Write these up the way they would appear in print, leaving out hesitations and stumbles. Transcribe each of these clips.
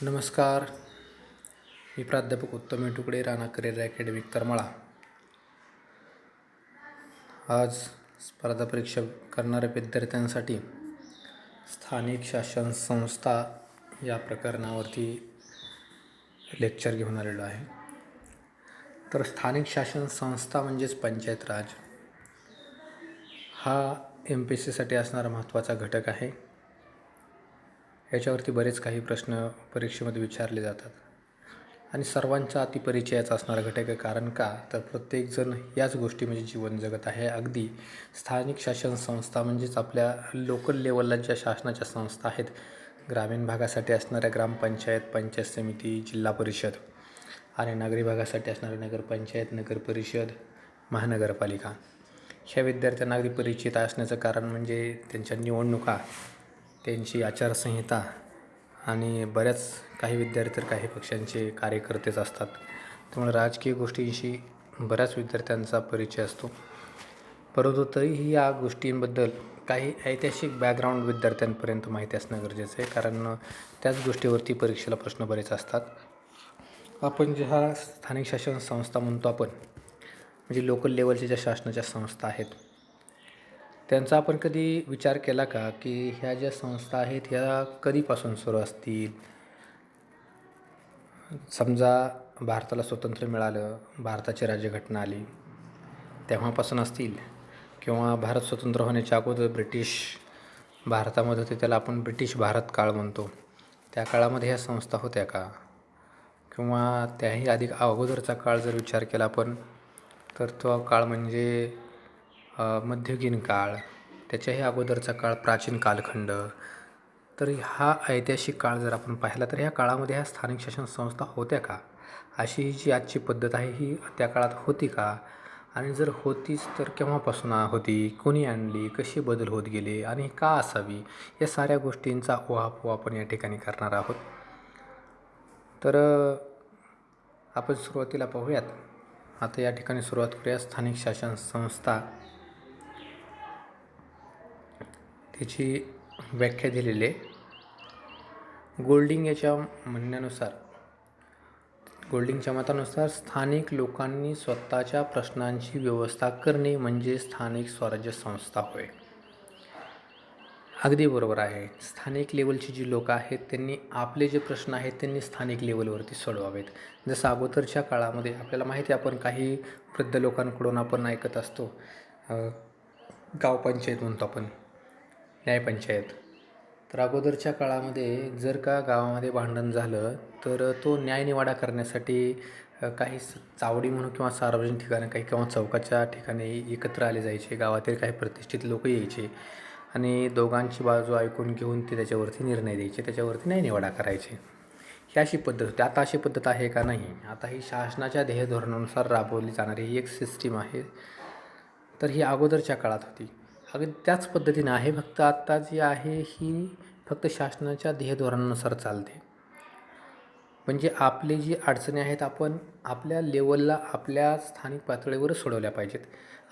नमस्कार. मी प्राध्यापक उत्तम तुकडे, राणा करिअर अकॅडमी करमाळा. आज स्पर्धा परीक्षा करणाऱ्या विद्यार्थ्यांसाठी स्थानिक शासन संस्था या प्रकरणावरती लेक्चर घेऊन आलेलो आहे. तर स्थानिक शासन संस्था म्हणजेच पंचायत राज हा MPSCसाठी असणारा महत्त्वाचा घटक आहे. याच्यावरती बरेच काही प्रश्न परीक्षेमध्ये विचारले जातात आणि सर्वांचा अतिपरिचयाचा असणारा घटक आहे. कारण का तर प्रत्येकजण याच गोष्टी म्हणजे जीवन जगत आहे. अगदी स्थानिक शासन संस्था म्हणजेच आपल्या लोकल लेवलला ज्या शासनाच्या संस्था आहेत, ग्रामीण भागासाठी असणाऱ्या ग्रामपंचायत, पंचायत समिती, जिल्हा परिषद आणि नागरी भागासाठी असणारे नगरपंचायत, नगर परिषद, महानगरपालिका. ह्या विद्यार्थ्यांना अगदी परिचित असण्याचं कारण म्हणजे त्यांच्या निवडणुका, त्यांची आचारसंहिता आणि बऱ्याच काही विद्यार्थी तर काही पक्षांचे कार्यकर्तेच असतात. त्यामुळे राजकीय गोष्टींशी बऱ्याच विद्यार्थ्यांचा परिचय असतो. परंतु तरीही या गोष्टींबद्दल काही ऐतिहासिक बॅकग्राऊंड विद्यार्थ्यांपर्यंत माहिती असणं गरजेचं आहे. कारण त्याच गोष्टीवरती परीक्षेला प्रश्न बरेच असतात. आपण ज्या स्थानिक शासन संस्था म्हणतो आपण, म्हणजे लोकल लेवलच्या ज्या शासनाच्या संस्था आहेत, त्यांचा आपण कधी विचार केला का की ह्या ज्या संस्था आहेत ह्या कधीपासून सुरू असतील? समजा भारताला स्वातंत्र्य मिळालं, भारताची राज्यघटना आली तेव्हापासून असतील, किंवा भारत स्वतंत्र होण्याच्या अगोदर ब्रिटिश भारतामध्ये होते, त्याला आपण ब्रिटिश भारत काळ म्हणतो, त्या काळामध्ये ह्या संस्था होत्या का? किंवा त्याही अधिक अगोदरचा काळ जर विचार केला आपण तर तो काळ म्हणजे मध्ययुगीन काळ, त्याच्याही अगोदरचा काळ प्राचीन कालखंड. तर हा ऐतिहासिक काळ जर आपण पाहिला तर ह्या काळामध्ये ह्या स्थानिक शासन संस्था होत्या का? अशी ही जी आजची पद्धत आहे ही त्या काळात होती का? आणि जर होतीच तर केव्हापासून होती, कोणी आणली, कशी बदल होत गेले आणि का असावी, या साऱ्या गोष्टींचा उहापोह आपण या ठिकाणी करणार आहोत. तर आपण सुरुवातीला पाहूयात. आता या ठिकाणी सुरुवात करूया स्थानिक शासन संस्था. त्याची व्याख्या दिलेली आहे. गोल्डिंगच्या मतानुसार स्थानिक लोकांनी स्वतःच्या प्रश्नांची व्यवस्था करणे म्हणजे स्थानिक स्वराज्य संस्था होय. अगदी बरोबर आहे. स्थानिक लेवलची जी लोक आहेत त्यांनी आपले जे प्रश्न आहेत त्यांनी स्थानिक लेवलवरती सोडवावेत. जसं अगोदरच्या काळामध्ये आपल्याला माहिती आहे, आपण काही वृद्ध लोकांकडून आपण ऐकत असतो, गावपंचायत म्हणतो आपण, न्यायपंचायत. तर अगोदरच्या काळामध्ये जर का गावामध्ये भांडण झालं तर तो न्यायनिवाडा करण्यासाठी काही चावडी म्हणून किंवा सार्वजनिक ठिकाणी काही किंवा चौकाच्या ठिकाणी एकत्र आले जायचे. गावातील काही प्रतिष्ठित लोक यायचे आणि दोघांची बाजू ऐकून घेऊन ते त्याच्यावरती निर्णय द्यायचे, त्याच्यावरती न्यायनिवाडा करायचे. ही अशी पद्धत होती. आता अशी पद्धत आहे का? नाही. आता ही शासनाच्या ध्येयधोरणानुसार राबवली जाणारी ही एक सिस्टीम आहे. तर ही अगोदरच्या काळात होती. अगदी त्याच पद्धतीने आहे, फक्त आत्ता जी आहे ही फक्त शासनाच्या ध्येयधोरणानुसार चालते. म्हणजे आपली जी अडचणी आहेत आपण आपल्या लेवलला, आपल्या स्थानिक पातळीवर सोडवल्या पाहिजेत.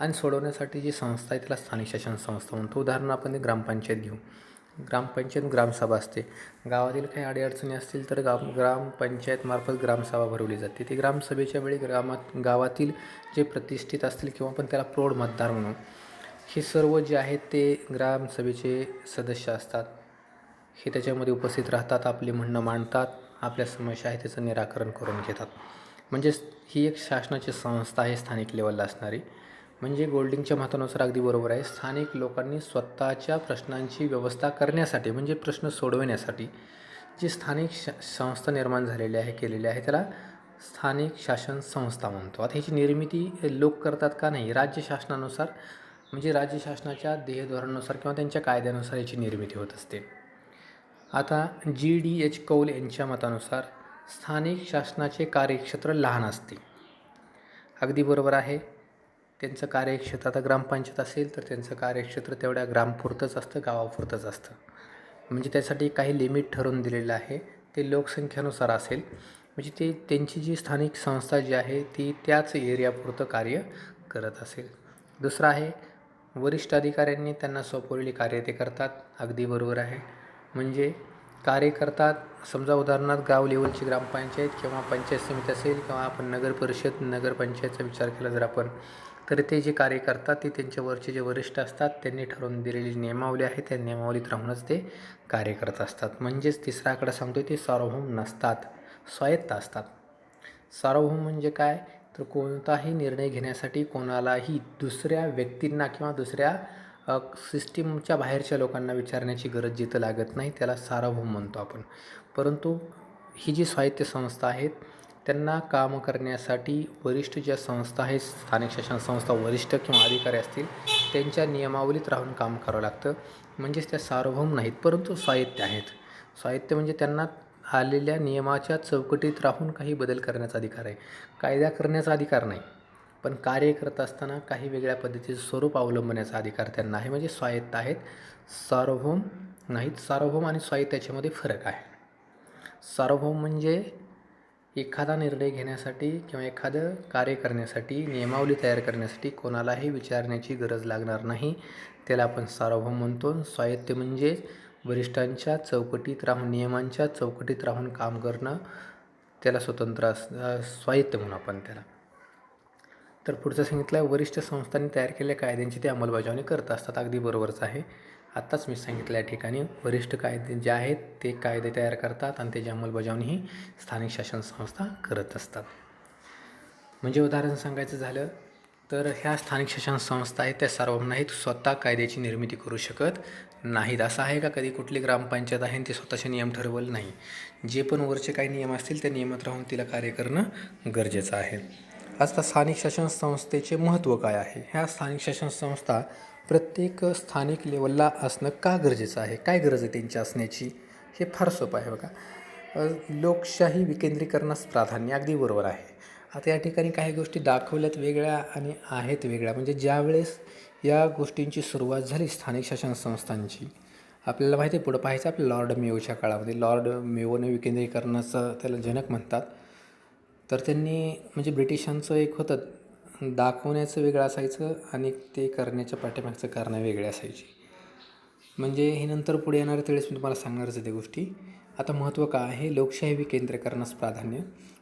आणि सोडवण्यासाठी जी संस्था आहे त्याला स्थानिक शासन संस्था म्हणतो. उदाहरण आपण ग्रामपंचायत घेऊ. ग्रामपंचायत ग्रामसभा असते. गावातील काही अडीअडचणी असतील तर ग्रामपंचायतमार्फत ग्रामसभा भरवली जाते. ती ग्रामसभेच्या वेळी गावातील जे प्रतिष्ठित असतील किंवा आपण त्याला प्रौढ मतदार म्हणू, हे सर्व जे आहेत ते ग्रामसभेचे सदस्य असतात. हे त्याच्यामध्ये उपस्थित राहतात, आपले म्हणणं मांडतात, आपल्या समस्या आहे त्याचं निराकरण करून घेतात. म्हणजेच ही एक शासनाची संस्था आहे स्थानिक लेवलला असणारी. म्हणजे गोल्डिंगच्या मतानुसार अगदी बरोबर आहे. स्थानिक लोकांनी स्वतःच्या प्रश्नांची व्यवस्था करण्यासाठी म्हणजे प्रश्न सोडवण्यासाठी जी स्थानिक संस्था निर्माण झालेली आहे, केलेली आहे, त्याला स्थानिक शासन संस्था म्हणतो. आता ह्याची निर्मिती लोक करतात का? नाही. राज्य शासनानुसार म्हणजे राज्य शासनाच्या ध्येयधोरणानुसार किंवा त्यांच्या कायद्यानुसार याची निर्मिती होत असते. आता GDH कौल यांच्या मतानुसार स्थानिक शासनाचे कार्यक्षेत्र लहान असते. अगदी बरोबर आहे. त्यांचं कार्यक्षेत्र, आता ग्रामपंचायत असेल तर त्यांचं कार्यक्षेत्र तेवढ्या ग्रामपुरतंच असतं, गावापुरतंच असतं. म्हणजे त्यासाठी काही लिमिट ठरवून दिलेलं आहे, ते लोकसंख्येनुसार असेल. म्हणजे त्यांची जी स्थानिक संस्था जी आहे ती त्याच एरियापुरतं कार्य करत असेल. दुसरं आहे, वरिष्ठ अधिकाऱ्यांनी त्यांना सोपवलेली कार्य ते करतात. अगदी बरोबर आहे. म्हणजे कार्य करतात. समजा उदाहरणार्थ गाव लेवलची ग्रामपंचायत किंवा पंचायत समिती असेल किंवा आपण नगर परिषद नगरपंचायतचा विचार केला जर आपण, तर ते जे कार्य करतात ते त्यांच्यावरचे जे वरिष्ठ असतात त्यांनी ठरवून दिलेली नियमावली आहे, त्या नियमावलीत राहूनच ते कार्य करत असतात. म्हणजेच तिसरा आकडा सांगतो ते सार्वभौम नसतात, स्वायत्त असतात. सार्वभौम म्हणजे काय, तर कोणताही निर्णय घेण्यासाठी कोणालाही दुसऱ्या व्यक्तींना किंवा दुसऱ्या सिस्टीमच्या बाहेरच्या लोकांना विचारण्याची गरज जिथं लागत नाही त्याला सार्वभौम म्हणतो आपण. परंतु ही जी स्वायत्त संस्था आहेत त्यांना काम करण्यासाठी वरिष्ठ ज्या संस्था आहेत, स्थानिक शासन संस्था वरिष्ठ किंवा अधिकारी असतील त्यांच्या नियमावलीत राहून काम करावं लागतं. म्हणजेच त्या सार्वभौम नाहीत परंतु स्वायत्त आहेत. स्वायत्त म्हणजे त्यांना आलेल्या नियमाच्या चौकटीत राहून काही बदल करण्याचा अधिकार आहे, कायदा करण्याचा अधिकार नाही. पण कार्य करत असताना काही वेगळ्या पद्धतीचं स्वरूप अवलंबण्याचा अधिकार त्यांना आहे, म्हणजे स्वायत्त आहेत, सार्वभौम नाहीत. सार्वभौम आणि स्वायत्त याच्यामध्ये फरक आहे. सार्वभौम म्हणजे एखादा निर्णय घेण्यासाठी किंवा एखादं कार्य करण्यासाठी नियमावली तयार करण्यासाठी कोणालाही विचारण्याची गरज लागणार नाही, त्याला आपण सार्वभौम म्हणतो. स्वायत्त म्हणजे वरिष्ठांच्या चौकटीत राहून नियमांच्या चौकटीत राहून काम करणं, त्याला स्वतंत्र स्वायत्त म्हणू आपण त्याला. तर पुढचं सांगितलं आहे वरिष्ठ संस्थांनी तयार केलेल्या कायद्यांची ते अंमलबजावणी करत असतात. अगदी बरोबरच आहे. आत्ताच मी सांगितलं या ठिकाणी वरिष्ठ कायदे जे आहेत ते कायदे तयार करतात आणि त्याची अंमलबजावणी ही स्थानिक शासन संस्था करत असतात. म्हणजे उदाहरण सांगायचं झालं तर ह्या स्थानिक शासन संस्था आहेत त्या सार्वभौम नाहीत, स्वतः कायद्याची निर्मिती करू शकत नाहीत. असं आहे का कधी कुठली ग्रामपंचायत आहे ते स्वतःचे नियम ठरवलं नाही. जे पण वरचे काही नियम असतील त्या नियमात राहून तिला कार्य करणं गरजेचं आहे. आता स्थानिक शासन संस्थेचे महत्त्व काय आहे, ह्या स्थानिक शासन संस्था प्रत्येक स्थानिक लेवलला असणं का गरजेचं आहे, काय गरज आहे त्यांची असण्याची, हे फार सोपं आहे बघा. लोकशाही विकेंद्रीकरणास प्राधान्य, अगदी बरोबर आहे. आता या ठिकाणी काही गोष्टी दाखवल्यात वेगळ्या आणि आहेत वेगळ्या. म्हणजे ज्यावेळेस या गोष्टींची सुरुवात झाली स्थानिक शासन संस्थांची, आपल्याला माहिती आहे पुढं पाहायचं आपल्या लॉर्ड मेयोच्या काळामध्ये. लॉर्ड मेयोने विकेंद्रीकरणाचं त्याला जनक म्हणतात. तर त्यांनी म्हणजे ब्रिटिशांचं एक होतं दाखवण्याचं वेगळं असायचं आणि ते करण्याच्या पाठीमागचं कारणं वेगळे असायची. म्हणजे हे नंतर पुढे येणाऱ्या वेळेस मी तुम्हाला सांगणारच आहे त्या गोष्टी. आता महत्त्व काय आहे, लोकशाही विकेंद्रीकरणास प्राधान्य.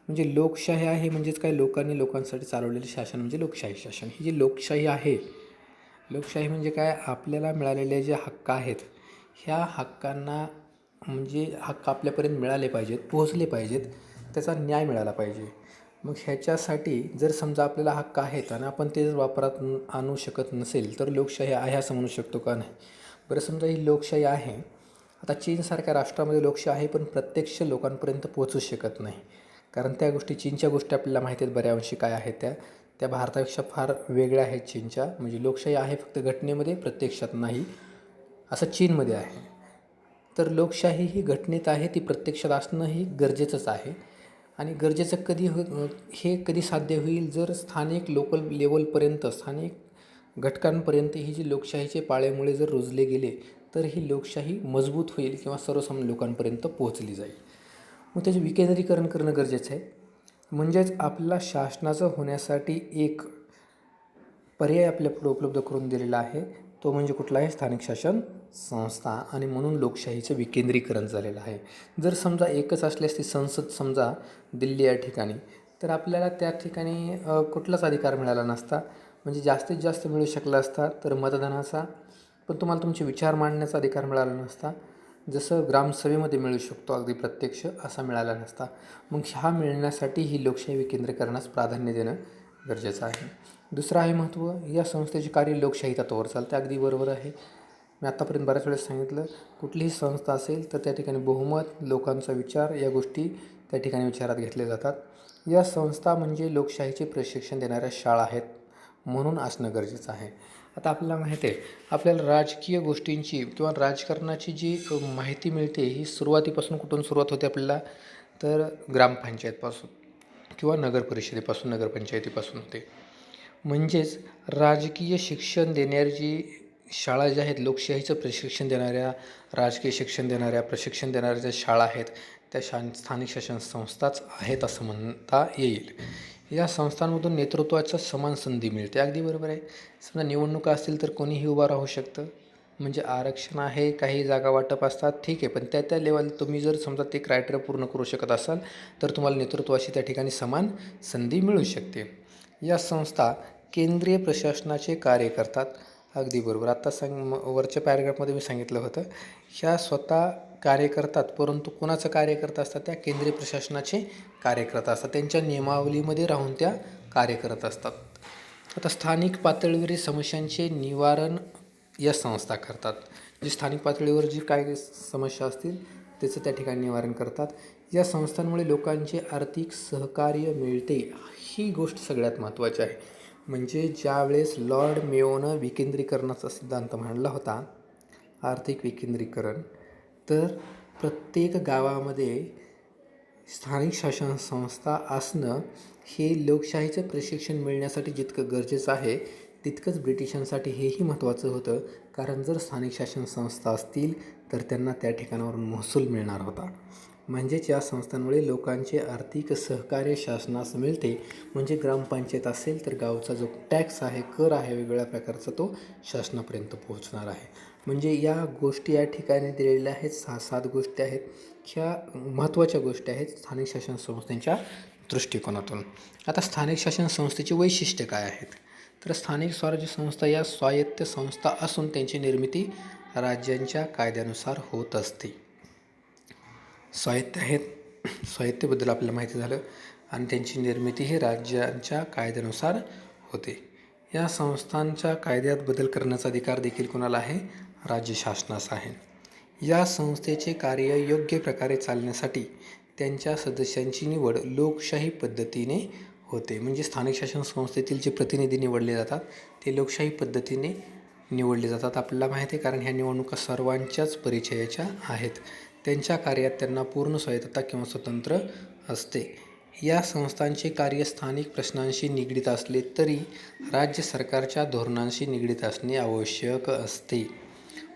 म्हणजे लोकशाही आहे म्हणजेच काय, लोकांनी लोकांसाठी चालवलेले शासन म्हणजे लोकशाही शासन. ही जी लोकशाही आहे, लोकशाही म्हणजे काय, आपल्याला मिळालेले जे हक्क आहेत ह्या हक्कांना म्हणजे हक्क आपल्यापर्यंत मिळाले पाहिजेत, पोहोचले पाहिजेत, त्याचा न्याय मिळाला पाहिजे. मग ह्याच्यासाठी जर समजा आपल्याला हक्क आहेत आणि आपण ते जर वापरात आणू शकत नसेल तर लोकशाही आहे असं म्हणू शकतो का, नाही. बरं समजा ही लोकशाही आहे, आता चीनसारख्या राष्ट्रामध्ये लोकशाही आहे पण प्रत्यक्ष लोकांपर्यंत पोहोचू शकत नाही. कारण त्या गोष्टी चीनच्या गोष्टी आपल्याला माहिती आहेत बऱ्यावंशी काय आहेत त्या भारतापेक्षा फार वेगळ्या आहेत चीनच्या. म्हणजे लोकशाही आहे फक्त घटनेमध्ये, प्रत्यक्षात नाही, असं चीनमध्ये आहे. तर लोकशाही ही घटनेत आहे, ती प्रत्यक्षात असणं ही गरजेचंच आहे. आणि गरजेचं हे कधी साध्य होईल, जर स्थानिक लोकल लेवलपर्यंत स्थानिक घटकांपर्यंत ही जी लोकशाहीचे पाळेमुळे जर रुजले गेले तर ही लोकशाही मजबूत होईल किंवा सर्वसामान्य लोकांपर्यंत पोहोचली जाईल. मग त्याचे विकेंद्रीकरण करणं गरजेचं आहे. म्हणजेच आपल्याला शासनाचं होण्यासाठी एक पर्याय आपल्यापुढे उपलब्ध करून दिलेला आहे, तो म्हणजे कुठला आहे, स्थानिक शासन संस्था. आणि म्हणून लोकशाहीचं विकेंद्रीकरण झालेलं आहे. जर समजा एकच असली असती संसद समजा दिल्ली या ठिकाणी, तर आपल्याला त्या ठिकाणी कुठलाच अधिकार मिळाला नसता. म्हणजे जास्तीत जास्त मिळू शकला असता तर मतदानाचा, पण तुम्हाला तुमचे विचार मांडण्याचा अधिकार मिळाला नसता. जसं ग्रामसभेमध्ये मिळू शकतो अगदी प्रत्यक्ष, असा मिळाला नसता. मग हा मिळण्यासाठी ही लोकशाही विकेंद्रीकरणास प्राधान्य देणं गरजेचं आहे. दुसरं आहे महत्त्व, या संस्थेचे कार्य लोकशाही तत्त्वावर चालते. अगदी बरोबर आहे. मी आत्तापर्यंत बऱ्याच वेळेस सांगितलं, कुठलीही संस्था असेल तर त्या ठिकाणी बहुमत, लोकांचा विचार या गोष्टी त्या ठिकाणी विचारात घेतल्या जातात. या संस्था म्हणजे लोकशाहीचे प्रशिक्षण देणाऱ्या शाळा आहेत, म्हणून असणं गरजेचं आहे. आता आपल्याला माहिती आहे, आपल्याला राजकीय गोष्टींची किंवा राजकारणाची जी माहिती मिळते ही सुरुवातीपासून कुठून सुरुवात होते आपल्याला, तर ग्रामपंचायतपासून किंवा नगर परिषदेपासून, नगरपंचायतीपासून होते. म्हणजेच राजकीय शिक्षण देणारी जी शाळा ज्या आहेत, लोकशाहीचं प्रशिक्षण देणाऱ्या, राजकीय शिक्षण देणाऱ्या, प्रशिक्षण देणाऱ्या ज्या शाळा आहेत त्या स्थानिक शासन संस्थाच आहेत असं म्हणता येईल. या संस्थांमधून नेतृत्वाचं समान संधी मिळते. अगदी बरोबर आहे. समजा निवडणुका असतील तर कोणीही उभा राहू शकतं, म्हणजे आरक्षण आहे, काही जागा वाटप असतात, ठीक आहे. पण त्या लेवल तुम्ही जर समजा ते क्रायटेरिया पूर्ण करू शकत असाल तर तुम्हाला नेतृत्वाशी त्या ठिकाणी समान संधी मिळू शकते. या संस्था केंद्रीय प्रशासनाचे कार्य करतात. अगदी बरोबर. आत्ता वरच्या पॅराग्राफमध्ये मी सांगितलं होतं. ह्या स्वतः कार्य करतात, परंतु कोणाचं कार्य करत असतात? त्या केंद्रीय प्रशासनाचे कार्य करत असतात. त्यांच्या नियमावलीमध्ये राहून त्या कार्य करत असतात. आता स्थानिक पातळीवरील समस्यांचे निवारण या संस्था करतात. जे स्थानिक पातळीवर जी काय समस्या असतील त्याचं त्या ठिकाणी निवारण करतात. या संस्थांमुळे लोकांचे आर्थिक सहकार्य मिळते, ही गोष्ट सगळ्यात महत्त्वाची आहे. म्हणजे ज्यावेळेस लॉर्ड मेयोनं विकेंद्रीकरणाचा सिद्धांत मांडला होता, आर्थिक विकेंद्रीकरण, तर प्रत्येक गावामध्ये स्थानिक शासन संस्था असणं हे लोकशाहीचं प्रशिक्षण मिळण्यासाठी जितकं गरजेचं आहे तितकंच ब्रिटिशांसाठी हेही महत्त्वाचं होतं. कारण जर स्थानिक शासन संस्था असतील तर त्यांना त्या ठिकाणावरून महसूल मिळणार होता. म्हणजेच या संस्थांमुळे लोकांचे आर्थिक सहकार्य शासनास मिळते. म्हणजे ग्रामपंचायत असेल तर गावचा जो टॅक्स आहे, कर आहे वेगवेगळ्या प्रकारचा, तो शासनापर्यंत पोहोचणार आहे. म्हणजे या गोष्टी या ठिकाणी दिलेल्या आहेत. 6-7 गोष्टी आहेत. ह्या महत्त्वाच्या गोष्टी आहेत स्थानिक शासन संस्थांच्या दृष्टिकोनातून. आता स्थानिक शासन संस्थेची वैशिष्ट्ये काय आहेत? तर स्थानिक स्वराज्य संस्था या स्वायत्त संस्था असून त्यांची निर्मिती राज्यांच्या कायद्यानुसार होत असते. स्वायत्त आहेत, स्वायत्तेबद्दल आपल्याला माहिती झालं, आणि त्यांची निर्मिती ही राज्यांच्या कायद्यानुसार होते. या संस्थांच्या कायद्यात बदल करण्याचा अधिकार देखील कोणाला आहे? राज्य शासनास आहे. या संस्थेचे कार्य योग्य प्रकारे चालण्यासाठी त्यांच्या सदस्यांची निवड लोकशाही पद्धतीने होते. म्हणजे स्थानिक शासन संस्थेतील जे प्रतिनिधी निवडले जातात ते लोकशाही पद्धतीने निवडले जातात. आपल्याला माहिती आहे, कारण ह्या निवडणुका सर्वांच्याच परिचयाच्या आहेत. त्यांच्या कार्यात त्यांना पूर्ण स्वायत्तता किंवा स्वतंत्र असते. या संस्थांचे कार्य स्थानिक प्रश्नांशी निगडीत असले तरी राज्य सरकारच्या धोरणांशी निगडीत असणे आवश्यक असते.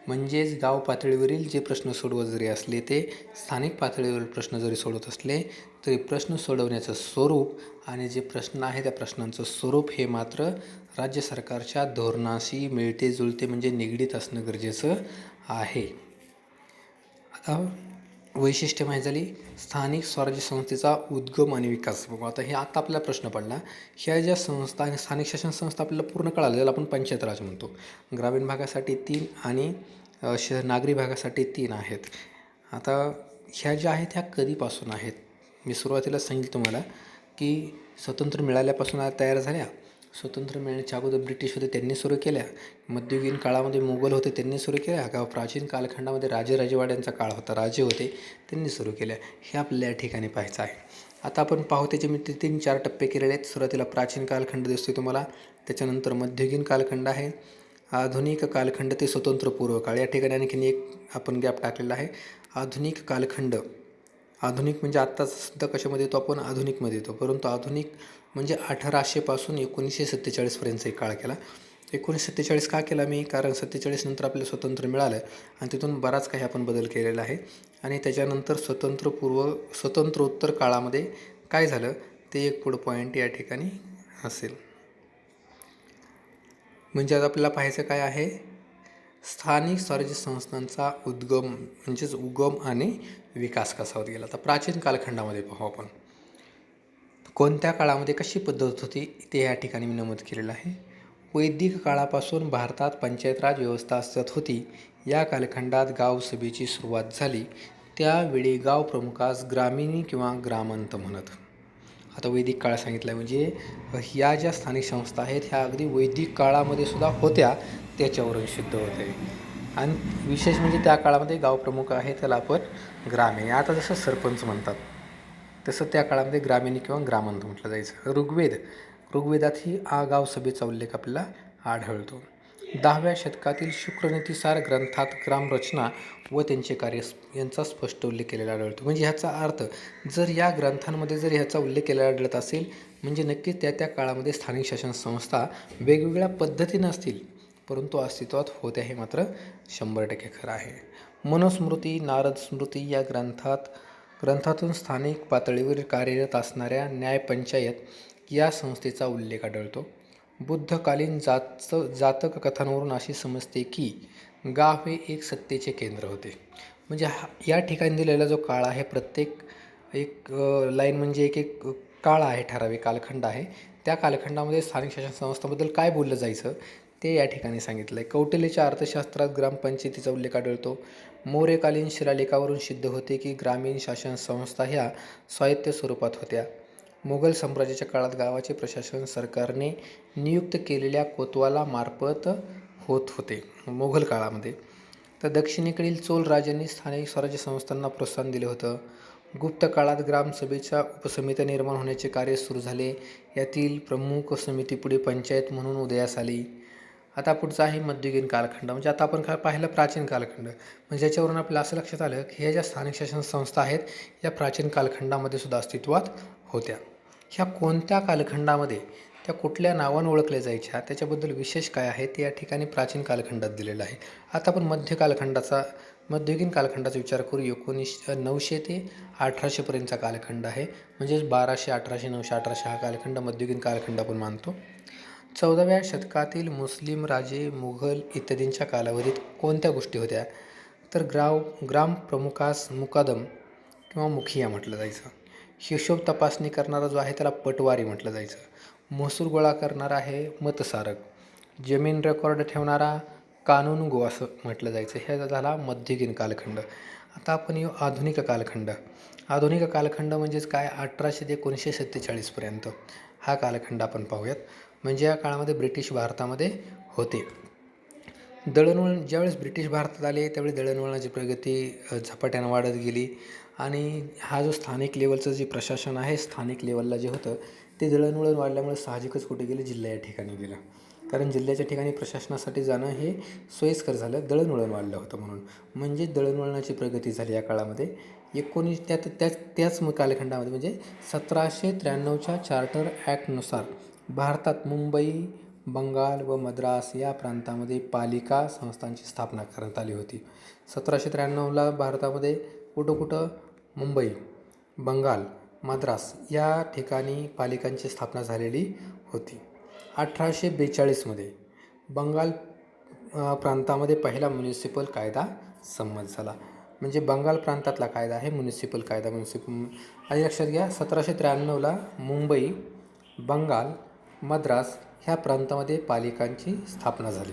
म्हणजेच गाव पातळीवरील जे प्रश्न सोडवत जरी असले, ते स्थानिक पातळीवरील प्रश्न जरी सोडवत असले तरी प्रश्न सोडवण्याचं स्वरूप आणि जे प्रश्न आहे त्या प्रश्नांचं स्वरूप हे मात्र राज्य सरकारच्या धोरणाशी मिळते जुळते, म्हणजे निगडीत असणं गरजेचं आहे. आता वैशिष्ट्य माहीत झाली. स्थानिक स्वराज्य संस्थेचा उद्गम आणि विकास बघू. आता हे आता आपल्याला प्रश्न पडला, ह्या ज्या संस्था आणि स्थानिक शासन संस्था आपल्याला पूर्ण कळालं, ज्याला आपण पंचायत राज म्हणतो. ग्रामीण भागासाठी 3 आणि नागरी भागासाठी 3 आहेत. आता ह्या ज्या आहेत ह्या कधीपासून आहेत? मी सुरुवातीला सांगितलं तुम्हाला की स्वतंत्र मिळाल्यापासून तयार झाल्या. स्वतंत्र मिळण्याच्या अगोदर ब्रिटिश होते, त्यांनी सुरू केल्या. मध्ययुगीन काळामध्ये मोगल होते, त्यांनी सुरू केल्या. का प्राचीन कालखंडामध्ये राजेवाड्यांचा काळ होता, राजे होते, त्यांनी सुरू केल्या. हे आपल्याला या ठिकाणी पाहायचं आहे. आता आपण पाहू त्याचे मी 3-4 टप्पे केलेले आहेत. सुरुवातीला प्राचीन कालखंड दिसतोय तुम्हाला, त्याच्यानंतर मध्ययुगीन कालखंड आहे, आधुनिक कालखंड ते स्वतंत्रपूर्व काळ. या ठिकाणी आणखीन एक आपण गॅप टाकलेला आहे. आधुनिक कालखंड, आधुनिक म्हणजे आत्ताच सुद्धा कशामध्ये येतो आपण? आधुनिकमध्ये येतो. परंतु आधुनिक म्हणजे 1800 पासून 1947 पर्यंतचा एक काळ केला. 1947 का केला मी? कारण 47 नंतर आपल्याला स्वातंत्र्य मिळालं आणि तिथून बराच काही आपण बदल केलेला आहे. आणि त्याच्यानंतर स्वतंत्रोत्तर काळामध्ये काय झालं ते एक पुढं पॉईंट या ठिकाणी असेल. म्हणजे आज आपल्याला पाहायचं काय आहे? स्थानिक स्वराज्य संस्थांचा उद्गम म्हणजेच उगम आणि विकास कसा होत गेला. तर प्राचीन कालखंडामध्ये पाहू आपण कोणत्या काळामध्ये कशी पद्धत होती ते या ठिकाणी मी नमूद केलेलं आहे. वैदिक काळापासून भारतात पंचायत राज व्यवस्था अस्तित्वात होती. या कालखंडात गावसभेची सुरुवात झाली. त्यावेळी गाव प्रमुखास ग्रामिणी किंवा ग्रामांत म्हणत. आता वैदिक काळ सांगितला म्हणजे ह्या ज्या स्थानिक संस्था आहेत ह्या अगदी वैदिक काळामध्ये सुद्धा होत्या, त्याच्यावरून सिद्ध होते. आणि विशेष म्हणजे त्या काळामध्ये गावप्रमुख आहे त्याला आपण ग्रामीण, आता जसं सरपंच म्हणतात तसं त्या काळामध्ये ग्रामीण किंवा ग्रामांत म्हटलं जायचं. ऋग्वेदातही गावसभेचा उल्लेख आपल्याला आढळतो. 10व्या शतकातील शुक्रनीतीसार ग्रंथात ग्रामरचना व त्यांचे कार्य यांचा स्पष्ट उल्लेख केलेला आढळतो. म्हणजे ह्याचा अर्थ जर या ग्रंथांमध्ये जर ह्याचा उल्लेख केलेला आढळत असेल म्हणजे नक्कीच त्या काळामध्ये स्थानिक शासन संस्था वेगवेगळ्या पद्धतीनं असतील, परंतु अस्तित्वात होत्या हे मात्र 100% खरं आहे. मनुस्मृती, नारद स्मृती या ग्रंथातून स्थानिक पातळीवर कार्यरत असणाऱ्या न्यायपंचायत या संस्थेचा उल्लेख आढळतो. बुद्धकालीन जातक कथांवरून अशी समजते की गाव हे एक सत्तेचे केंद्र होते. म्हणजे या ठिकाणी दिलेला जो काळ आहे, प्रत्येक एक लाईन म्हणजे एक एक काळ आहे, ठराविक कालखंड आहे. त्या कालखंडामध्ये स्थानिक शासन संस्थांबद्दल काय बोललं जायचं ते या ठिकाणी सांगितलं आहे. कौटिल्यच्या अर्थशास्त्रात ग्रामपंचायतीचा उल्लेख आढळतो. मौर्यकालीन शिलालेखावरून सिद्ध होते की ग्रामीण शासन संस्था ह्या स्वायत्त स्वरूपात होत्या. मुघल साम्राज्याच्या काळात गावाचे प्रशासन सरकारने नियुक्त केलेल्या कोतवाला मार्फत होत होते मुघल काळामध्ये. तर दक्षिणेकडील चोल राजांनी स्थानिक स्वराज्य संस्थांना प्रोत्साहन दिले होतं. गुप्त काळात ग्रामसभेच्या उपसमित्या निर्माण होण्याचे कार्य सुरू झाले. यातील प्रमुख समिती पुढे पंचायत म्हणून उदयास आली. आता पुढचा आहे मध्ययुगीन कालखंड. म्हणजे आता आपण काय पाहिलं, प्राचीन कालखंड. म्हणजे याच्यावरून आपल्याला असं लक्षात आलं की ह्या ज्या स्थानिक शासन संस्था आहेत या प्राचीन कालखंडामध्ये सुद्धा अस्तित्वात होत्या. ह्या कोणत्या कालखंडामध्ये त्या कुठल्या नावानं ओळखल्या जायच्या त्याच्याबद्दल विशेष काय आहे ते या ठिकाणी प्राचीन कालखंडात दिलेलं आहे. आता आपण मध्ययुगीन कालखंडाचा विचार करू. 900 ते 1800पर्यंतचा कालखंड आहे. म्हणजेच 1200, 1800, 900, 1800 हा कालखंड मध्ययुगीन कालखंड आपण मानतो. 14व्या शतकातील मुस्लिम राजे, मुघल इत्यादींच्या कालावधीत कोणत्या गोष्टी होत्या? तर ग्राम प्रमुखास मुकादम किंवा मुखिया म्हटलं जायचं. हिशोब तपासणी करणारा जो आहे त्याला पटवारी म्हटलं जायचं. महसूल गोळा करणारा आहे मतसारक. जमीन रेकॉर्ड ठेवणारा कानूनगो असं म्हटलं जायचं. हे झाला मध्ययुगीन कालखंड. आता आपण येऊ आधुनिक कालखंड. आधुनिक कालखंड म्हणजेच काय, 1800 ते 1947पर्यंत हा कालखंड आपण पाहूयात. म्हणजे या काळामध्ये ब्रिटिश भारतामध्ये होते. दळणवळण ज्यावेळेस ब्रिटिश भारतात आले त्यावेळी दळणवळणाची प्रगती झपाट्यानं वाढत गेली आणि हा जो स्थानिक लेवलचं जे प्रशासन आहे, स्थानिक लेवलला जे होतं ते दळणवळण वाढल्यामुळे साहजिकच कुठे गेले, जिल्हा या ठिकाणी गेलं. कारण जिल्ह्याच्या ठिकाणी प्रशासनासाठी जाणं हे सोयीस्कर झालं, दळणवळण वाढलं होतं म्हणून. म्हणजे दळणवळणाची प्रगती झाली या काळामध्ये. त्याच कालखंडामध्ये म्हणजे 1793च्या चार्टर ॲक्टनुसार भारतात मुंबई, बंगाल व मद्रास या प्रांतामध्ये पालिका संस्थांची स्थापना करण्यात आली होती. 1793ला भारतामध्ये कुठं मुंबई, बंगाल, मद्रास या ठिकाणी पालिकांची स्थापना झालेली होती. 1842मध्ये बंगाल प्रांतामध्ये पहिला म्युनिसिपल कायदा संमत झाला. म्हणजे बंगाल प्रांतातला कायदा आहे म्युनिसिपल कायदा. आधी लक्षात घ्या, 1793ला मुंबई, बंगाल, मद्रास ह्या प्रांतामध्ये पालिकांची स्थापना झाली.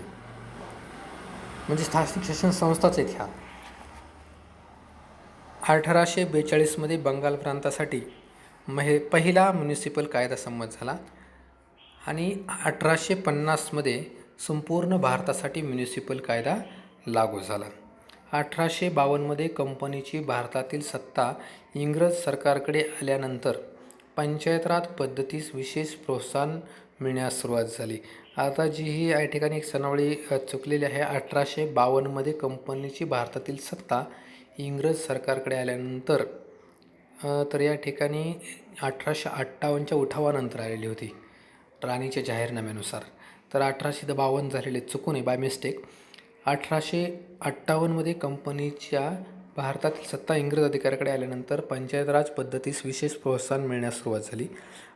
म्हणजे स्थानिक शासन संस्थाच आहेत ह्या. 1842मध्ये बंगाल प्रांतासाठी पहिला म्युनिसिपल कायदा संमत झाला आणि 1850मध्ये संपूर्ण भारतासाठी म्युनिसिपल कायदा लागू झाला. 1852मध्ये कंपनीची भारतातील सत्ता इंग्रज सरकारकडे आल्यानंतर पंचायत राज पद्धतीस विशेष प्रोत्साहन मिळण्यास सुरुवात झाली. आता जी ही या ठिकाणी एक सनावळी चुकलेली आहे. 1852मध्ये कंपनीची भारतातील सत्ता इंग्रज सरकारकडे आल्यानंतर तर या ठिकाणी 1858च्या उठावानंतर आलेली होती राणीच्या जाहीरनाम्यानुसार. तर 1852 झालेले चुकून आहे, बाय मिस्टेक. 1858मध्ये कंपनीच्या भारतातील सत्ता इंग्रज अधिकाऱ्याकडे आल्यानंतर पंचायत राज पद्धतीस विशेष प्रोत्साहन मिळण्यास सुरुवात झाली.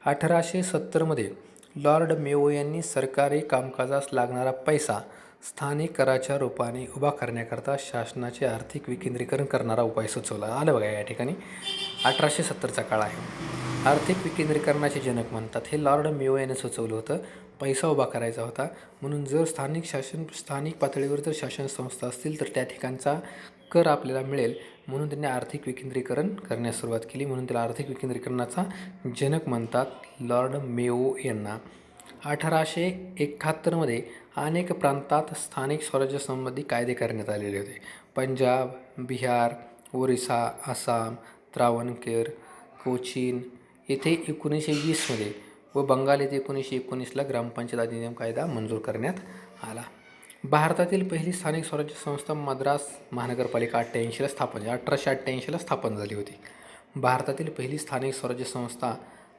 1870मध्ये लॉर्ड मेयो यांनी सरकारी कामकाजास लागणारा पैसा स्थानिक कराच्या रूपाने उभा करण्याकरता शासनाचे आर्थिक विकेंद्रीकरण करणारा उपाय सुचवला. आलं बघा या ठिकाणी 1870चा काळ आहे. आर्थिक विकेंद्रीकरणाचे जनक म्हणतात. हे लॉर्ड मेयो याने सुचवलं होतं. पैसा उभा करायचा होता म्हणून जर स्थानिक पातळीवर जर शासन संस्था असतील तर त्या ठिकाणचा कर आपल्याला मिळेल म्हणून त्यांनी आर्थिक विकेंद्रीकरण करण्यास सुरुवात केली. म्हणून त्याला आर्थिक विकेंद्रीकरणाचा जनक म्हणतात, लॉर्ड मेयो यांना. 1871मध्ये अनेक प्रांतात स्थानिक स्वराज्यासंबंधी कायदे करण्यात आलेले होते. पंजाब, बिहार, ओरिसा, आसाम, त्रावणकोर, कोचीन येथे 1920मध्ये व बंगाल येथे 1919ला ग्रामपंचायत अधिनियम कायदा मंजूर करण्यात आला. भारतातील पहिली स्थानिक स्वराज्य संस्था मद्रास महानगरपालिका 1888ला स्थापन झाली. 1888ला स्थापन झाली होती. भारतातील पहिली स्थानिक स्वराज्य संस्था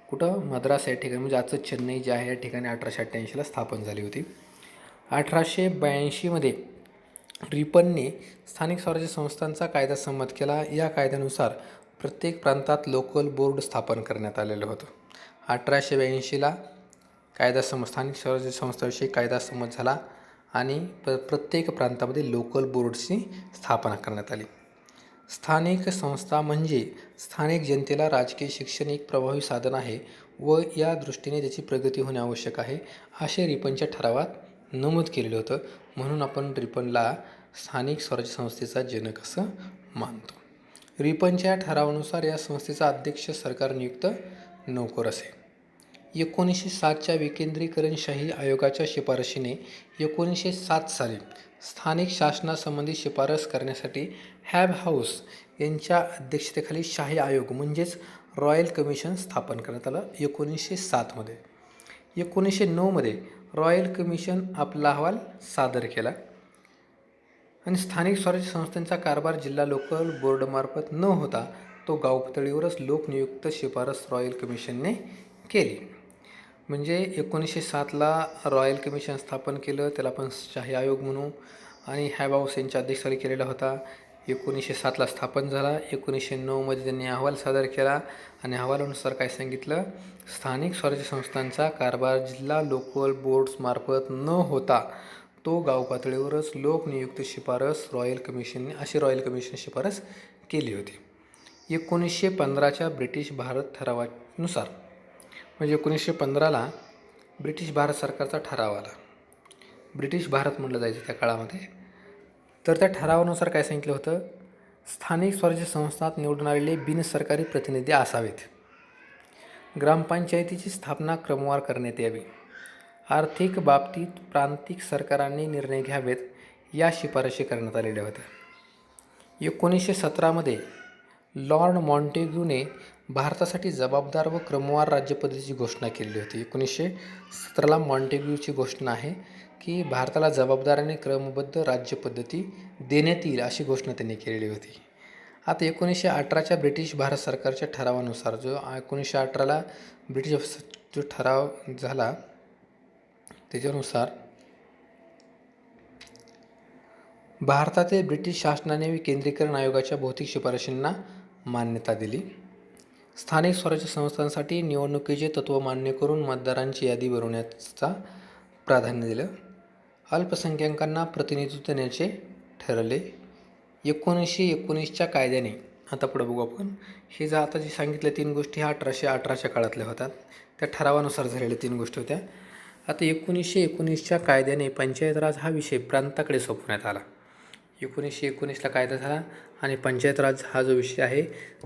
कुठं, मद्रास या ठिकाणी, म्हणजे आजचं चेन्नई जे आहे या ठिकाणी 1888ला स्थापन झाली होती. 1882मध्ये रिपनने स्थानिक स्वराज्य संस्थांचा कायदा संमत केला. या कायद्यानुसार प्रत्येक प्रांतात लोकल बोर्ड स्थापन करण्यात आलेलं होतं. 1882ला स्थानिक स्वराज्य संस्थांविषयी कायदा संमत झाला आणि प्रत्येक प्रांतामध्ये लोकल बोर्ड्सची स्थापना करण्यात आली. स्थानिक संस्था म्हणजे स्थानिक जनतेला राजकीय शिक्षण एक प्रभावी साधन आहे व या दृष्टीने त्याची प्रगती होणे आवश्यक आहे असे रिपनच्या ठरावात नमूद केलेलं होतं. म्हणून आपण रिपनला स्थानिक स्वराज्य संस्थेचा जनक असं मानतो. रिपनच्या ठरावानुसार या संस्थेचा अध्यक्ष सरकार नियुक्त नोकर असे. 1907च्या विकेंद्रीकरणशाही आयोगाच्या शिफारशीने 1907 साली स्थानिक शासनासंबंधी शिफारस करण्यासाठी हॅब हाऊस यांच्या अध्यक्षतेखाली शाही आयोग म्हणजेच रॉयल कमिशन स्थापन करण्यात आलं 1907मध्ये. 1909मध्ये रॉयल कमिशन आपला अहवाल सादर केला आणि स्थानिक स्वराज्य संस्थांचा कारभार जिल्हा लोकल बोर्डमार्फत न होता तो गाव पातळीवरच लोकनियुक्त शिफारस रॉयल कमिशनने केली. म्हणजे 1907ला रॉयल कमिशन स्थापन केलं, त्याला आपण शाही आयोग म्हणू, आणि हॅब हाऊस यांच्या अध्यक्षतेखाली केलेला होता. 1907ला स्थापन झाला. 1909मध्ये त्यांनी अहवाल सादर केला आणि अहवालानुसार काय सांगितलं, स्थानिक स्वराज्य संस्थांचा कारभार जिल्हा लोकल बोर्ड्समार्फत न होता तो गाव पातळीवरच लोकनियुक्त शिफारस रॉयल कमिशनने अशी रॉयल कमिशन शिफारस केली होती. 1915च्या ब्रिटिश भारत ठरावानुसार म्हणजे 1915ला ब्रिटिश भारत सरकारचा ठराव आला. ब्रिटिश भारत म्हटलं जायचं त्या काळामध्ये. तर त्या ठरावानुसार काय सांगितलं होतं, स्थानिक स्वराज्य संस्थात निवडून आलेले बिनसरकारी प्रतिनिधी असावेत. ग्रामपंचायतीची स्थापना क्रमवार करण्यात यावी. आर्थिक बाबतीत प्रांतिक सरकारांनी निर्णय घ्यावेत या शिफारशी करण्यात आलेल्या होत्या. 1917मध्ये लॉर्ड मॉन्टेग्यूने भारतासाठी जबाबदार व क्रमवार राज्यपद्धतीची घोषणा केलेली होती. 1917ला मॉन्टेग्यूची घोषणा आहे की भारताला जबाबदार आणि क्रमबद्ध राज्यपद्धती देण्यात येईल अशी घोषणा त्यांनी केलेली होती. आता 1918च्या ब्रिटिश भारत सरकारच्या ठरावानुसार जो 1918ला ब्रिटिश जो ठराव झाला त्याच्यानुसार भारतातील ब्रिटिश शासनाने विकेंद्रीकरण आयोगाच्या भौतिक शिफारशींना मान्यता दिली. स्थानिक स्वराज्य संस्थांसाठी निवडणुकीचे तत्त्व मान्य करून मतदारांची यादी बनवण्याचा प्राधान्य दिलं. अल्पसंख्याकांना प्रतिनिधित्व देण्याचे ठरले. 1919च्या कायद्याने आता पुढे बघू आपण, हे जर आता जे सांगितलं 3 गोष्टी ह्या 1818च्या काळातल्या होतात, त्या ठरावानुसार झालेल्या 3 गोष्टी होत्या. आता 1919च्या कायद्याने पंचायत राज हा विषय प्रांताकडे सोपवण्यात आला. 1919ला कायदा झाला आणि पंचायत राज हा जो विषय आहे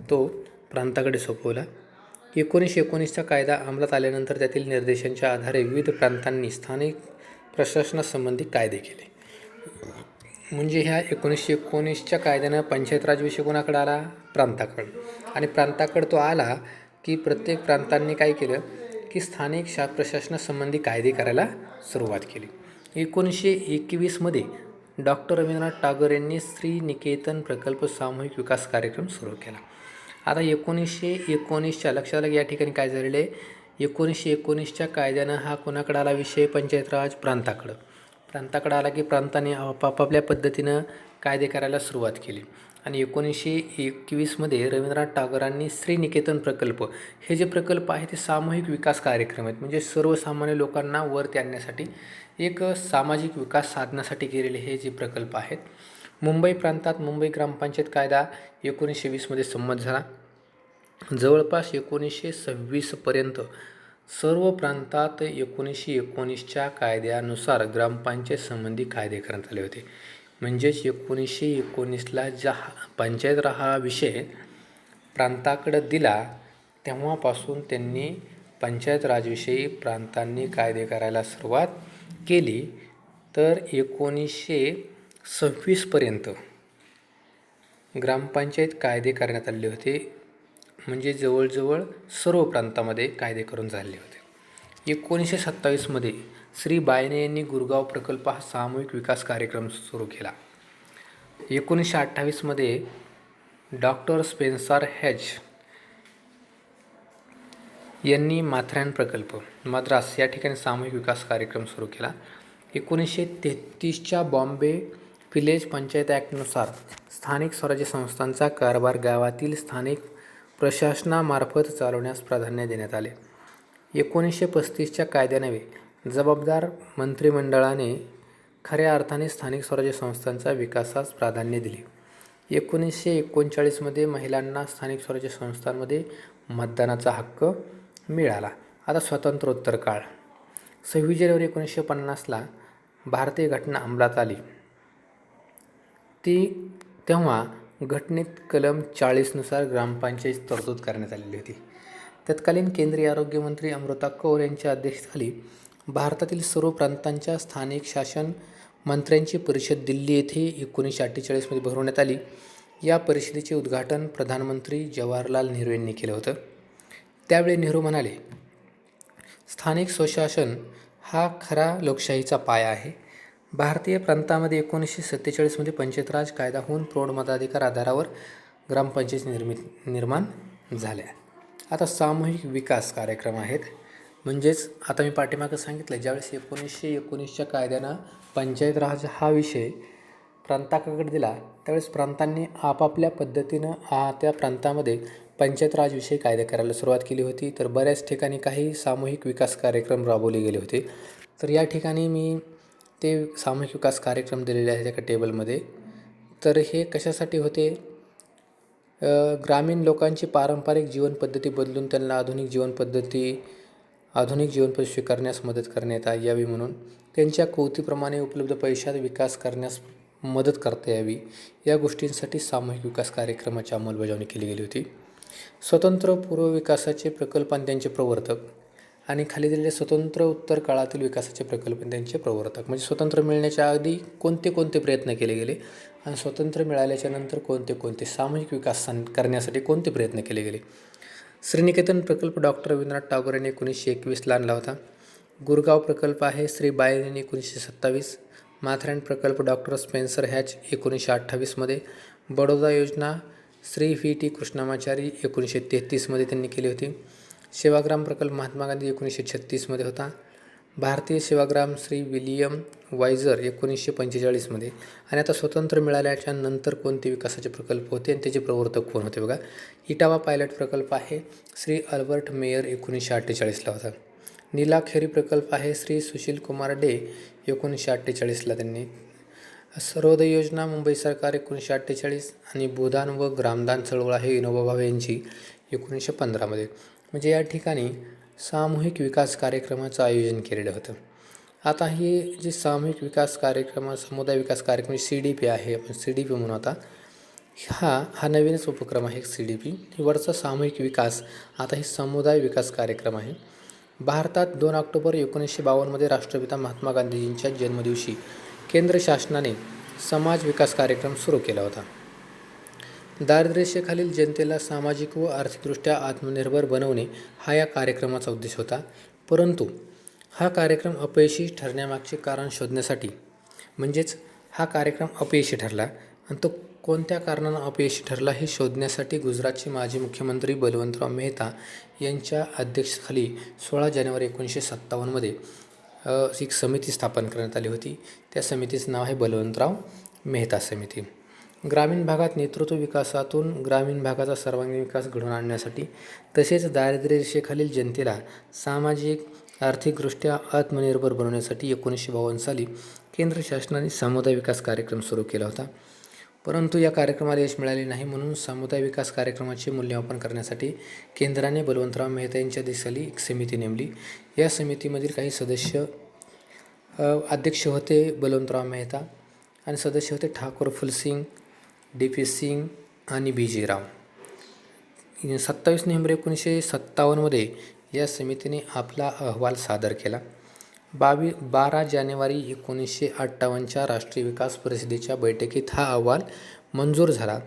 तो प्रांताकडे सोपवला. 1919चा कायदा अंमलात आल्यानंतर त्यातील निर्देशांच्या आधारे विविध प्रांतांनी स्थानिक प्रशासनासंबंधी कायदे केले. म्हणजे ह्या 1919च्या कायद्यानं पंचायत राज विषय कोणाकडे आला, प्रांताकडे. आणि प्रांताकडे तो आला की प्रत्येक प्रांतांनी काय केलं की स्थानिक प्रशासनासंबंधी कायदे करायला सुरुवात केली. 1921मध्ये डॉक्टर रवींद्रनाथ टागोर यांनी श्रीनिकेतन प्रकल्प सामूहिक विकास कार्यक्रम सुरू केला. आता 1919च्या लक्षात आलं की या ठिकाणी काय झालेलं आहे, 1919च्या कायद्यानं हा कोणाकडे आला विषय, पंचायत राज प्रांताकडे आला की प्रांताने आपापल्या पद्धतीनं कायदे करायला सुरुवात केली. आणि 1921मध्ये रवींद्रनाथ टागोरांनी श्रीनिकेतन प्रकल्प हे जे प्रकल्प आहे ते सामूहिक विकास कार्यक्रम आहेत, म्हणजे सर्वसामान्य लोकांना वरती आणण्यासाठी एक सामाजिक विकास साधण्यासाठी केलेले हे जे प्रकल्प आहेत. मुंबई प्रांतात मुंबई ग्रामपंचायत कायदा 1920मध्ये संमत झाला. जवळपास 1926पर्यंत सर्व प्रांतात 1919च्या कायद्यानुसार ग्रामपंचायत संबंधी कायदे करण्यात आले होते. म्हणजेच 1919ला ज्या पंचायत राज हा विषय प्रांताकडे दिला तेव्हापासून त्यांनी पंचायत राजविषयी प्रांतांनी कायदे करायला सुरुवात केली. तर 1926पर्यंत ग्रामपंचायत कायदे करण्यात आले होते, म्हणजे जवळजवळ सर्व प्रांतामध्ये कायदे करून झाले होते. 1927मध्ये श्री बायने यांनी गुरगाव प्रकल्प हा सामूहिक विकास कार्यक्रम सुरू केला. 1928मध्ये डॉक्टर स्पेन्सर हेज यांनी माथेरान प्रकल्प मद्रास या ठिकाणी सामूहिक विकास कार्यक्रम सुरू केला. 1933च्या बॉम्बे व्हिलेज पंचायत ॲक्टनुसार स्थानिक स्वराज्य संस्थांचा कारभार गावातील स्थानिक प्रशासनामार्फत चालवण्यास प्राधान्य देण्यात आले. 1935च्या कायद्यान्वये जबाबदार मंत्रिमंडळाने खऱ्या अर्थाने स्थानिक स्वराज्य संस्थांचा विकासास प्राधान्य दिले. 1939मध्ये महिलांना स्थानिक स्वराज्य संस्थांमध्ये मतदानाचा हक्क मिळाला. आता स्वातंत्र्योत्तर काळ. 26 जानेवारी 1950ला भारतीय घटना अंमलात आली. तेव्हा घटनेत कलम 40नुसार ग्रामपंचायत तरतूद करण्यात आलेली होती. तत्कालीन केंद्रीय आरोग्यमंत्री अमृता कौर यांच्या अध्यक्षतेखाली भारतातील सर्व प्रांतांच्या स्थानिक शासन मंत्र्यांची परिषद दिल्ली येथे 1948मध्ये भरवण्यात आली. या परिषदेचे उद्घाटन प्रधानमंत्री जवाहरलाल नेहरू यांनी केलं होतं. त्यावेळी नेहरू म्हणाले, स्थानिक स्वशासन हा खरा लोकशाहीचा पाया आहे. भारतीय प्रांतामध्ये 1947मध्ये पंचायत राज कायदा होऊन प्रौढ मताधिकार आधारावर ग्रामपंचायत निर्माण झाल्या. आता सामूहिक विकास कार्यक्रम आहेत. म्हणजेच आता मी पाठीमागं सांगितलं, ज्यावेळेस 1919च्या कायद्यानं पंचायत राज हा विषय प्रांताकडे दिला, त्यावेळेस प्रांतांनी आपापल्या पद्धतीनं त्या प्रांतामध्ये पंचायत राजविषयी कायदे करायला सुरुवात केली होती. तर बऱ्याच ठिकाणी काही सामूहिक विकास कार्यक्रम राबवले गेले होते. तर या ठिकाणी मी ते सामूहिक विकास कार्यक्रम दिलेले आहेत एका टेबलमध्ये. तर हे कशासाठी होते? ग्रामीण लोकांची पारंपरिक जीवनपद्धती बदलून त्यांना आधुनिक जीवनपद्धती स्वीकारण्यास मदत करण्यात यावी म्हणून त्यांच्या कुवतीप्रमाणे उपलब्ध पैशात विकास करण्यास मदत करता यावी, या गोष्टींसाठी सामूहिक विकास कार्यक्रमाची अंमलबजावणी केली गेली होती. स्वतंत्र पूर्व विकासाचे प्रकल्प आणि त्यांचे प्रवर्तक आणि खाली दिलेले स्वतंत्र उत्तर काळातील विकासाचे प्रकल्प आणि त्यांचे प्रवर्तक. म्हणजे स्वतंत्र मिळण्याच्या आधी कोणते प्रयत्न केले गेले आणि स्वतंत्र मिळाल्याच्या नंतर कोणते सामूहिक विकास करण्यासाठी कोणते प्रयत्न केले गेले. श्रीनिकेतन प्रकल्प डॉक्टर रवींद्रनाथ टागोर यांनी 1921ला आणला होता. गुरगाव प्रकल्प आहे श्री बायर यांनी 1927. माथेरान प्रकल्प डॉक्टर स्पेन्सर हॅच 1928मध्ये. बडोदा योजना श्री व्ही.टी. कृष्णमाचारी 1933मध्ये त्यांनी केली होती. सेवाग्राम प्रकल्प महात्मा गांधी 1936मध्ये होता. भारतीय सेवाग्राम श्री विलियम वायझर 1945मध्ये. आणि आता स्वतंत्र मिळाल्याच्या नंतर कोणते विकासाचे प्रकल्प होते आणि त्याचे प्रवर्तक कोण होते बघा. इटावा पायलट प्रकल्प आहे श्री अल्बर्ट मेयर 1948ला होता. नीलाखेरी प्रकल्प आहे श्री सुशील कुमार डे 1948ला त्यांनी. सर्वोदय योजना मुंबई सरकार 1948 आणि भूदान व ग्रामदान चळवळ आहे विनोबा भावे यांची 1915मध्ये. म्हणजे या ठिकाणी सामूहिक विकास कार्यक्रमाचं आयोजन केलेलं होतं. आता हे जे सामूहिक विकास कार्यक्रम समुदाय विकास कार्यक्रम CDP आहे, आपण CDP म्हणू. आता हा नवीनच उपक्रम आहे CDP. वरचा सामूहिक विकास, आता हे समुदाय विकास कार्यक्रम आहे. भारतात 2 ऑक्टोबर 1952मध्ये राष्ट्रपिता महात्मा गांधीजींच्या जन्मदिवशी केंद्र शासनाने समाज विकास कार्यक्रम सुरू केला होता. दारिद्र्यरेषेखालील जनतेला सामाजिक व आर्थिकदृष्ट्या आत्मनिर्भर बनवणे हा या कार्यक्रमाचा उद्देश होता. परंतु हा कार्यक्रम अपयशी ठरण्यामागचे कारण शोधण्यासाठी, म्हणजेच हा कार्यक्रम अपयशी ठरला आणि तो कोणत्या कारणानं अपयशी ठरला हे शोधण्यासाठी गुजरातचे माजी मुख्यमंत्री बलवंतराव मेहता यांच्या अध्यक्षतेखाली 16 जानेवारी 1957मध्ये एक समिती स्थापन करण्यात आली होती. त्या समितीचं नाव आहे बलवंतराव मेहता समिती. ग्रामीण भागात नेतृत्व विकासातून ग्रामीण भागाचा सर्वांगीण विकास घडवून आणण्यासाठी तसेच दारिद्र्यरेषेखालील जनतेला सामाजिक आर्थिकदृष्ट्या आत्मनिर्भर बनवण्यासाठी 1952 साली केंद्र शासनाने समुदाय विकास कार्यक्रम सुरू केला होता. परंतु या कार्यक्रमाला यश मिळाले नाही, म्हणून समुदाय विकास कार्यक्रमाचे मूल्यमापन करण्यासाठी केंद्राने बलवंतराव मेहता यांच्या अध्यक्षतेखाली एक समिती नेमली. या समितीमधील काही सदस्य, अध्यक्ष होते बलवंतराव मेहता आणि सदस्य होते ठाकूर फुलसिंग, DP सिंग आणि BG राव. 27 नोव्हेंबर 1957मध्ये या समितीने आपला अहवाल सादर केला. 12 जानेवारी 1958च्या राष्ट्रीय विकास परिषदेच्या बैठकीत हा अहवाल मंजूर झाला,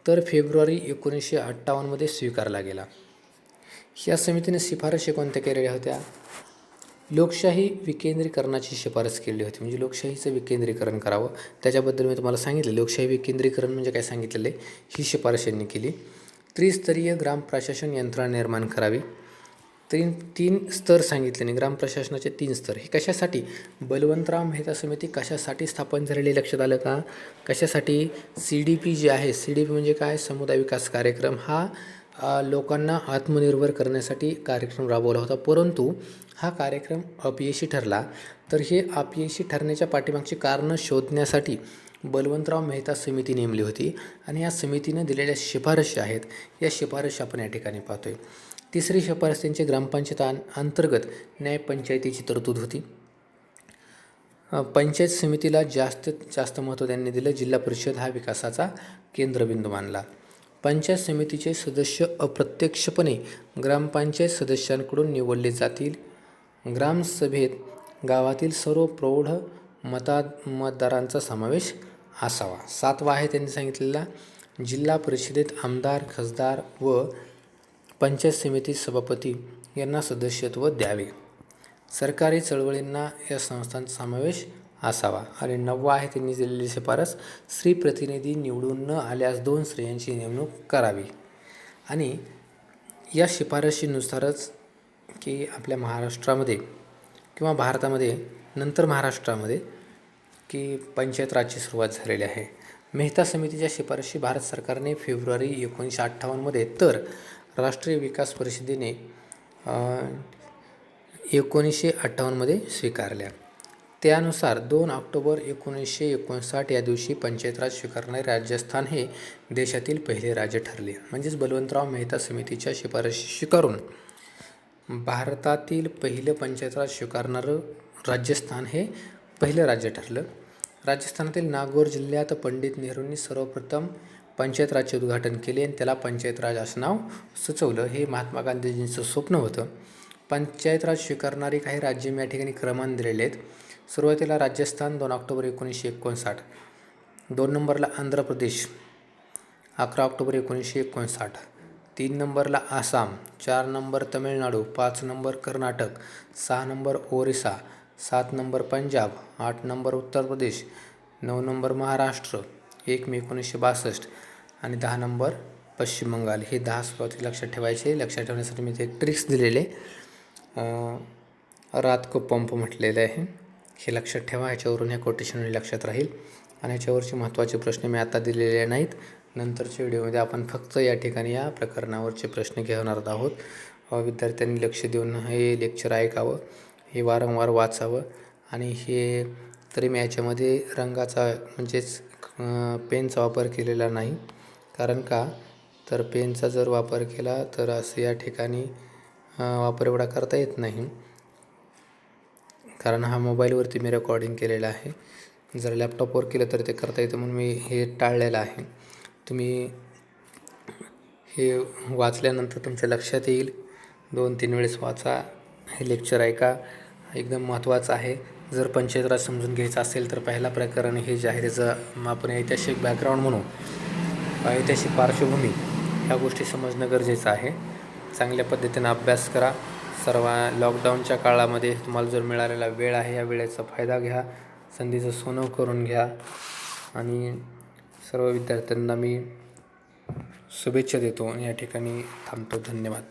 तर फेब्रुवारी 1958मध्ये स्वीकारला गेला. या समितीने शिफारशी कोणत्या केलेल्या होत्या? लोकशाही विकेंद्रीकरणाची शिफारस केली होती. म्हणजे लोकशाहीचं विकेंद्रीकरण करावं, त्याच्याबद्दल मी तुम्हाला सांगितलं. लोकशाही विकेंद्रीकरण म्हणजे काय सांगितलेलं आहे, ही शिफारस यांनी केली. त्रिस्तरीय ग्राम प्रशासन यंत्रणा निर्माण करावी. तीन स्तर सांगितले नाही, ग्राम प्रशासनाचे 3 स्तर. हे कशासाठी? बलवंतराव मेहता समिती कशासाठी स्थापन झालेली लक्षात आलं का? कशासाठी? CDP जे आहे, CDP म्हणजे काय? समुदाय विकास कार्यक्रम. हा लोकांना आत्मनिर्भर करण्यासाठी कार्यक्रम राबवला होता, परंतु हा कार्यक्रम अपयशी ठरला. तर हे अपयशी ठरण्याच्या पाठीमागची कारणं शोधण्यासाठी बलवंतराव मेहता समिती नेमली होती आणि या समितीनं दिलेल्या शिफारशी आहेत. या शिफारशी आपण या ठिकाणी पाहतोय. तिसरी शिफारस त्यांची ग्रामपंचायत अंतर्गत न्यायपंचायतीची तरतूद होती. पंचायत समितीला जास्तीत जास्त महत्त्व त्यांनी दिलं. जिल्हा परिषद हा विकासाचा केंद्रबिंदू मानला. पंचायत समितीचे सदस्य अप्रत्यक्षपणे ग्रामपंचायत सदस्यांकडून निवडले जातील. ग्रामसभेत गावातील सर्व प्रौढ मतदारांचा समावेश असावा. 7वा आहे त्यांनी सांगितलेला, जिल्हा परिषदेत आमदार, खासदार व पंचायत समिती सभापती यांना सदस्यत्व द्यावे. सरकारी चळवळींना या संस्थांचा समावेश असावा. आणि 9वा आहे त्यांनी दिलेली शिफारस, स्त्री प्रतिनिधी निवडून न आल्यास 2 स्त्रियांची नेमणूक करावी. आणि या शिफारशीनुसारच की आपल्या महाराष्ट्रामध्ये किंवा भारतामध्ये नंतर महाराष्ट्रामध्ये की पंचायत राजची सुरुवात झालेली आहे. मेहता समितीच्या शिफारशी भारत सरकारने फेब्रुवारी 1958मध्ये तर राष्ट्रीय विकास परिषदेने 1958मध्ये स्वीकारल्या. त्यानुसार 2 ऑक्टोबर 1959 या दिवशी पंचायत राज स्वीकारणारे राजस्थान हे देशातील पहिले राज्य ठरले. म्हणजेच बलवंतराव मेहता समितीच्या शिफारशी स्वीकारून भारतातील पहिलं पंचायत राज स्वीकारणारं राजस्थान हे पहिलं राज्य ठरलं. राजस्थानातील नागौर जिल्ह्यात पंडित नेहरूंनी सर्वप्रथम पंचायत राजचे उद्घाटन केले आणि त्याला पंचायत राज असं नाव सुचवलं. हे महात्मा गांधीजींचं स्वप्न होतं. पंचायत राज स्वीकारणारी काही राज्ये मी या ठिकाणी क्रमाने दिलेले आहेत. सुरुवातीला राजस्थान 2 ऑक्टोबर 1959, 2 नंबरला आंध्र प्रदेश 11 ऑक्टोबर 1959, 3 नंबरला Assam, 4 number Tamil Nadu, 5 number Karnataka, 6 number Orissa, 7 number Punjab, 8 number Uttar Pradesh, 9 number Maharashtra, 1 मे 1962 आणि 10 नंबर पश्चिम बंगाल. हे 10 सुरुवातीला लक्षात ठेवायचे. लक्षात ठेवण्यासाठी मी ते एक ट्रिक्स दिलेले, रात को पंप म्हटलेलं आहे. हे लक्षात ठेवा. ह्याच्यावरून ह्या कोटेशन लक्षात राहील. आणि ह्याच्यावरचे महत्त्वाचे प्रश्न मी आता दिलेले नाहीत. नंतरच्या व्हिडिओमध्ये आपण फक्त या ठिकाणी या प्रकरणावरचे प्रश्न घेणार आहोत. विद्यार्थ्यांनी लक्ष देऊन हे लेक्चर ऐकावं, हे वारंवार वाचावं. आणि हे तरी मी याच्यामध्ये रंगाचा म्हणजेच पेनचा वापर केलेला नाही. कारण का तर पेनचा जर वापर केला तर असं या ठिकाणी वापर एवढा करता येत नाही, कारण हा मोबाईलवरती मी रेकॉर्डिंग केलेला आहे. जर लॅपटॉपवर केलं तर ते करता येतं, म्हणून मी हे टाळलेलं आहे. तुम्ही हे वाचल्यानंतर तुमच्या लक्षात येईल. 2-3 वेळेस वाचा, हे लेक्चर ऐका, एकदम महत्त्वाचं आहे. जर पंचायत राज समजून घ्यायचं असेल तर पहिला प्रकरण हे जे आहे त्याचं आपण ऐतिहासिक बॅकग्राऊंड म्हणू, ऐतिहासिक पार्श्वभूमी ह्या गोष्टी समजणं गरजेचं आहे. चांगल्या पद्धतीनं अभ्यास करा. सर्व लॉकडाऊनच्या काळामध्ये तुम्हाला जर मिळालेला वेळ आहे या वेळेचा फायदा घ्या, संधीचं सोनं करून घ्या. आणि सर्व विद्यार्थ्यांना मी शुभेच्छा देतो आणि या ठिकाणी थांबतो. धन्यवाद.